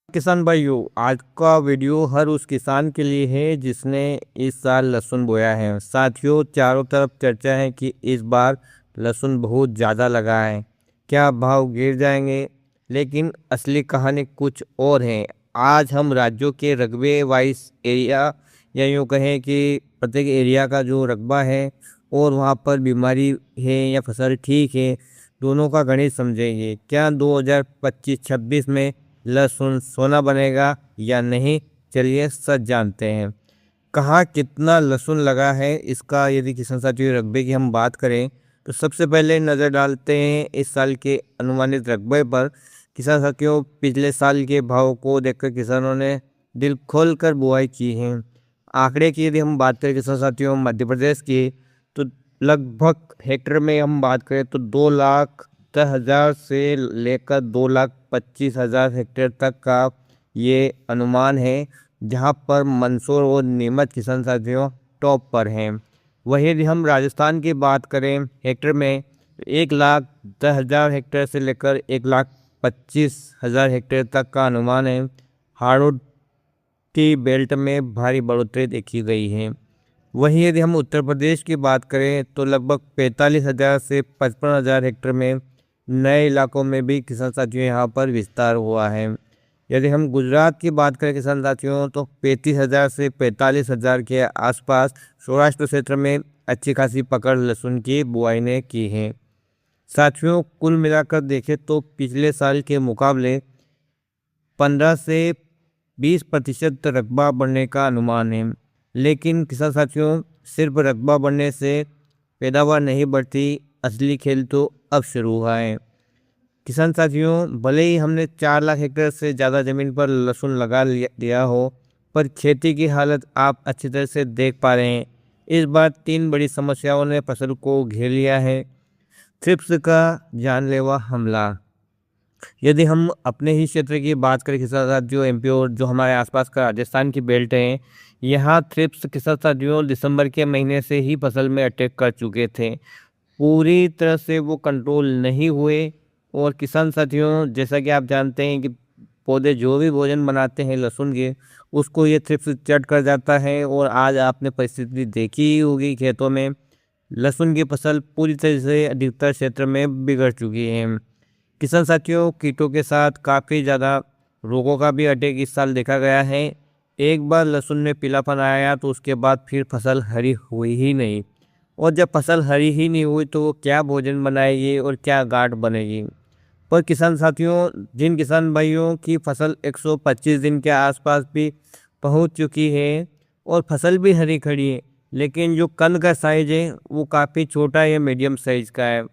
किसान भाइयों, आज का वीडियो हर उस किसान के लिए है जिसने इस साल लहसुन बोया है। साथियों, चारों तरफ चर्चा है कि इस बार लहसुन बहुत ज़्यादा लगा है। क्या भाव गिर जाएंगे? लेकिन असली कहानी कुछ और है। आज हम राज्यों के रकबे वाइज एरिया या यूँ कहें कि प्रत्येक एरिया का जो रकबा है और वहाँ पर बीमारी है या फसल ठीक है, दोनों का गणित समझेंगे। क्या 2025-26 में लहसुन सोना बनेगा या नहीं? चलिए सच जानते हैं। कहाँ कितना लहसुन लगा है, इसका यदि किसान साथियों रकबे की हम बात करें तो सबसे पहले नज़र डालते हैं इस साल के अनुमानित रकबे पर। किसान साथियों, पिछले साल के भाव को देखकर किसानों ने दिल खोल कर बुआई की है। आंकड़े की यदि हम बात करें किसान साथियों मध्य प्रदेश की, तो लगभग हेक्टेयर में हम बात करें तो 2,10,000 से लेकर 2,25,000 हेक्टेयर तक का ये अनुमान है, जहां पर मंदसौर और नीमच किसान साथियों टॉप पर हैं। वहीं यदि हम राजस्थान की बात करें हेक्टेयर में, 1,10,000 हेक्टेयर से लेकर 1,25,000 हेक्टेयर तक का अनुमान है। हार्डवुड की बेल्ट में भारी बढ़ोतरी देखी गई है। वहीं यदि हम उत्तर प्रदेश की बात करें तो लगभग 45,000 से 55,000 हेक्टेयर में नए इलाकों में भी किसान साथियों यहाँ पर विस्तार हुआ है। यदि हम गुजरात की बात करें किसान साथियों, तो 35,000 से 45,000 के आसपास सौराष्ट्र क्षेत्र में अच्छी खासी पकड़ लहसुन की बुआई ने की है। साथियों, कुल मिलाकर देखें तो पिछले साल के मुकाबले 15 से 20% रकबा बढ़ने का अनुमान है। लेकिन किसान साथियों, सिर्फ रकबा बढ़ने से पैदावार नहीं बढ़ती, असली खेल तो अब शुरू हुआ है। किसान साथियों, भले ही हमने 4 लाख हेक्टेयर से ज़्यादा ज़मीन पर लहसुन लगा दिया हो, पर खेती की हालत आप अच्छी तरह से देख पा रहे हैं। इस बार 3 बड़ी समस्याओं ने फसल को घेर लिया है। थ्रिप्स का जानलेवा हमला। यदि हम अपने ही क्षेत्र की बात करें किसान साथियों, एमपी और जो हमारे आसपास का राजस्थान की बेल्ट है, यहाँ थ्रिप्स किसान साथियों दिसंबर के महीने से ही फसल में अटैक कर चुके थे। पूरी तरह से वो कंट्रोल नहीं हुए और किसान साथियों, जैसा कि आप जानते हैं कि पौधे जो भी भोजन बनाते हैं लहसुन के, उसको ये थ्रिप्स चट कर जाता है। और आज आपने परिस्थिति देखी ही होगी, खेतों में लहसुन की फसल पूरी तरह से अधिकतर क्षेत्र में बिगड़ चुकी है। किसान साथियों, कीटों के साथ काफ़ी ज़्यादा रोगों का भी अटैक इस साल देखा गया है। एक बार लहसुन में पीलापन आया तो उसके बाद फिर फसल हरी हुई ही नहीं। और जब फसल हरी ही नहीं हुई तो वो क्या भोजन बनाएगी और क्या गांठ बनेगी। पर किसान साथियों, जिन किसान भाइयों की फसल 125 दिन के आसपास भी पहुंच चुकी है और फसल भी हरी खड़ी है, लेकिन जो कंद का साइज है वो काफ़ी छोटा या मीडियम साइज का है।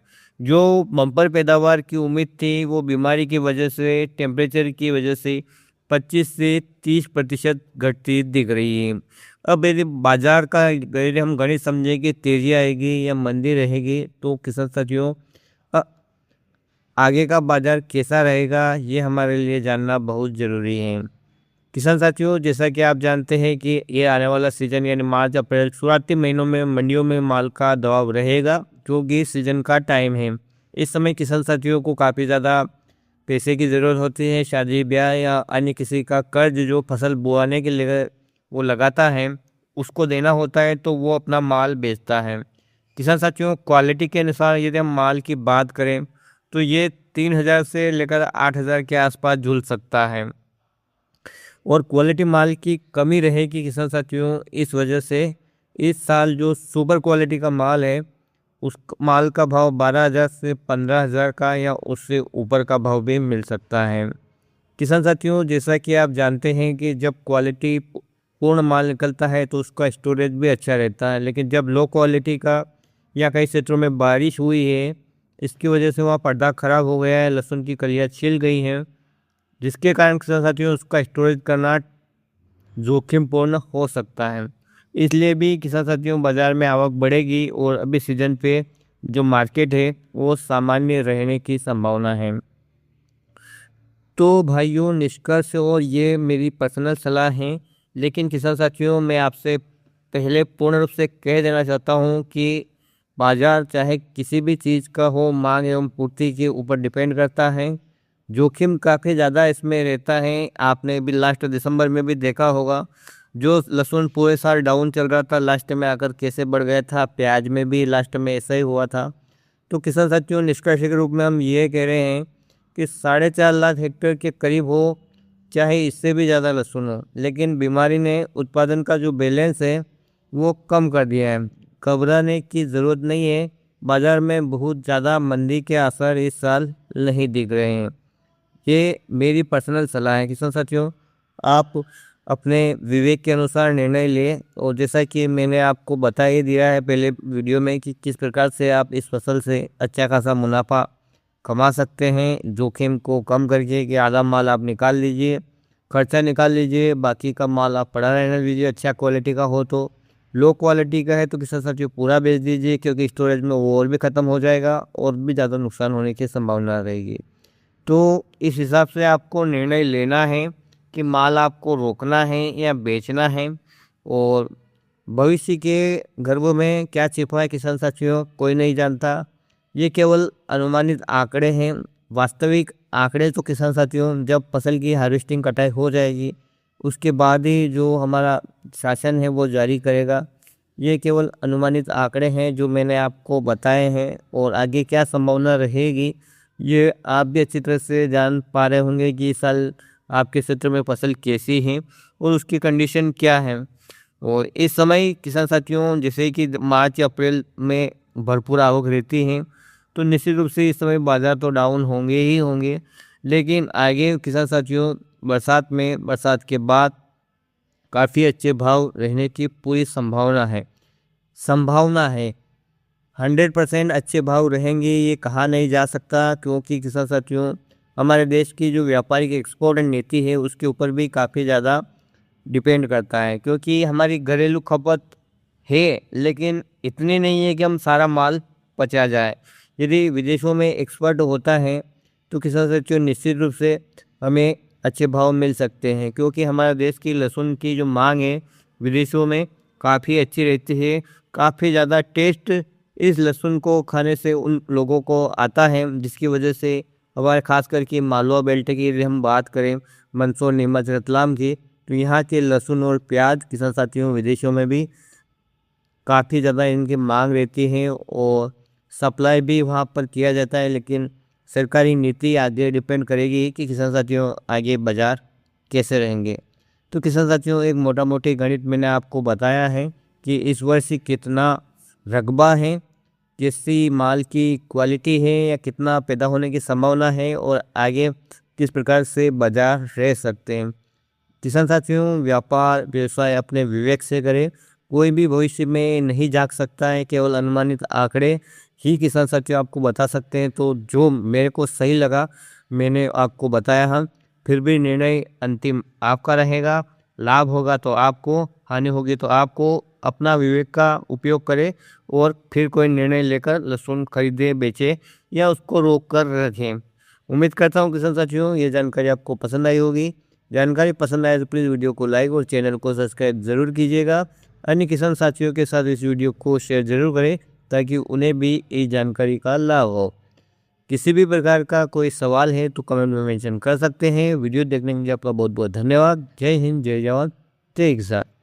जो बम्पर पैदावार की उम्मीद थी वो बीमारी की वजह से, टेम्परेचर की वजह से 25 से 30% घटती दिख रही है। अब यदि बाजार का यदि हम गणित समझें कि तेजी आएगी या मंदी रहेगी, तो किसान साथियों आगे का बाजार कैसा रहेगा, ये हमारे लिए जानना बहुत ज़रूरी है। किसान साथियों, जैसा कि आप जानते हैं कि ये आने वाला सीज़न यानी मार्च अप्रैल शुरुआती महीनों में मंडियों में माल का दबाव रहेगा, क्योंकि सीज़न का टाइम है। इस समय किसान साथियों को काफ़ी ज़्यादा पैसे की ज़रूरत होती है। शादी ब्याह या अन्य किसी का कर्ज जो फसल बोआने के लिए वो लगाता है, उसको देना होता है, तो वो अपना माल बेचता है। किसान साथियों, क्वालिटी के अनुसार यदि हम माल की बात करें तो ये 3,000 से लेकर 8,000 के आसपास झूल सकता है। और क्वालिटी माल की कमी रहेगी किसान साथियों, इस वजह से इस साल जो सुपर क्वालिटी का माल है, उस माल का भाव 12,000 से 15,000 का या उससे ऊपर का भाव भी मिल सकता है। किसान साथियों, जैसा कि आप जानते हैं कि जब क्वालिटी पूर्ण माल निकलता है तो उसका स्टोरेज भी अच्छा रहता है, लेकिन जब लो क्वालिटी का या कई क्षेत्रों में बारिश हुई है, इसकी वजह से वहाँ पर्दा खराब हो गया है, लहसुन की कलियाँ छिल गई हैं, जिसके कारण किसान साथियों उसका स्टोरेज करना जोखिमपूर्ण हो सकता है। इसलिए भी किसान साथियों बाज़ार में आवक बढ़ेगी और अभी सीजन पे जो मार्केट है वो सामान्य रहने की संभावना है। तो भाइयों, निष्कर्ष और ये मेरी पर्सनल सलाह है, लेकिन किसान साथियों मैं आपसे पहले पूर्ण रूप से कह देना चाहता हूँ कि बाज़ार चाहे किसी भी चीज़ का हो, मांग एवं पूर्ति के ऊपर डिपेंड करता है। जोखिम काफ़ी ज़्यादा इसमें रहता है। आपने भी लास्ट दिसंबर में भी देखा होगा, जो लहसुन पूरे साल डाउन चल रहा था, लास्ट में आकर कैसे बढ़ गया था। प्याज में भी लास्ट में ऐसा ही हुआ था। तो किसान साथियों, निष्कर्ष के रूप में हम ये कह रहे हैं कि 4.5 लाख हेक्टेयर के करीब हो, चाहे इससे भी ज़्यादा लहसुन हो, लेकिन बीमारी ने उत्पादन का जो बैलेंस है वो कम कर दिया है। घबराने की ज़रूरत नहीं है। बाज़ार में बहुत ज़्यादा मंदी के आसार इस साल नहीं दिख रहे हैं। ये मेरी पर्सनल सलाह है किसान साथियों। आप अपने विवेक के अनुसार निर्णय लें, और जैसा कि मैंने आपको बता ही दिया है पहले वीडियो में कि किस प्रकार से आप इस फसल से अच्छा खासा मुनाफा कमा सकते हैं, जोखिम को कम करके कि आधा माल आप निकाल लीजिए, खर्चा निकाल लीजिए, बाकी का माल आप पड़ा रहने दीजिए। अच्छा क्वालिटी का हो तो, लो क्वालिटी का है तो किसान साथियों पूरा बेच दीजिए, क्योंकि स्टोरेज में वो और भी ख़त्म हो जाएगा और भी ज़्यादा नुकसान होने की संभावना रहेगी। तो इस हिसाब से आपको निर्णय लेना है कि माल आपको रोकना है या बेचना है। और भविष्य के गर्भों में क्या छिपा है किसान साथियों, कोई नहीं जानता। ये केवल अनुमानित आंकड़े हैं। वास्तविक आंकड़े तो किसान साथियों जब फसल की हार्वेस्टिंग कटाई हो जाएगी उसके बाद ही जो हमारा शासन है वो जारी करेगा। ये केवल अनुमानित आंकड़े हैं जो मैंने आपको बताए हैं, और आगे क्या संभावना रहेगी ये आप भी अच्छी तरह से जान पा रहे होंगे कि इस साल आपके क्षेत्र में फसल कैसी है और उसकी कंडीशन क्या है। और इस समय किसान साथियों जैसे कि मार्च या अप्रैल में भरपूर आवक रहती है, तो निश्चित रूप से इस समय बाज़ार तो डाउन होंगे ही होंगे। लेकिन आगे किसान साथियों बरसात के बाद काफ़ी अच्छे भाव रहने की पूरी संभावना है। 100% अच्छे भाव रहेंगे ये कहा नहीं जा सकता, क्योंकि किसान साथियों हमारे देश की जो व्यापारिक एक्सपोर्ट नीति है उसके ऊपर भी काफ़ी ज़्यादा डिपेंड करता है। क्योंकि हमारी घरेलू खपत है लेकिन इतनी नहीं है कि हम सारा माल पचा जाए। यदि विदेशों में एक्सपोर्ट होता है तो किसान साथियों निश्चित रूप से हमें अच्छे भाव मिल सकते हैं, क्योंकि हमारे देश की लहसुन की जो मांग है विदेशों में काफ़ी अच्छी रहती है। काफ़ी ज़्यादा टेस्ट इस लहसुन को खाने से उन लोगों को आता है, जिसकी वजह से हमारे खास करके मालवा बेल्ट की यदि हम बात करें, मंदसौर, नीमच, रतलाम की, तो यहाँ के लहसुन और प्याज किसान साथियों विदेशों में भी काफ़ी ज़्यादा इनकी मांग रहती है और सप्लाई भी वहाँ पर किया जाता है। लेकिन सरकारी नीति आगे डिपेंड करेगी कि किसान साथियों आगे बाज़ार कैसे रहेंगे। तो किसान साथियों एक मोटा मोटी गणित मैंने आपको बताया है कि इस वर्ष कितना रकबा है, कैसी माल की क्वालिटी है या कितना पैदा होने की संभावना है, और आगे किस प्रकार से बाज़ार रह सकते हैं। किसान साथियों व्यापार व्यवसाय अपने विवेक से करें। कोई भी भविष्य में नहीं जाग सकता है, केवल अनुमानित आंकड़े ही किसान साथियों आपको बता सकते हैं। तो जो मेरे को सही लगा मैंने आपको बताया है। फिर भी निर्णय अंतिम आपका रहेगा। लाभ होगा तो आपको, हानि होगी तो आपको। अपना विवेक का उपयोग करें और फिर कोई निर्णय लेकर लहसुन खरीदे, बेचे या उसको रोक कर रखें। उम्मीद करता हूँ किसान साथियों ये जानकारी आपको पसंद आई होगी। जानकारी पसंद आए तो प्लीज़ वीडियो को लाइक और चैनल को सब्सक्राइब ज़रूर कीजिएगा। अन्य किसान साथियों के साथ इस वीडियो को शेयर ज़रूर करें ताकि उन्हें भी इस जानकारी का लाभ हो। किसी भी प्रकार का कोई सवाल है तो कमेंट में मेंशन कर सकते हैं। वीडियो देखने के लिए आपका बहुत बहुत धन्यवाद। जय हिंद, जय जवान, जय किसान।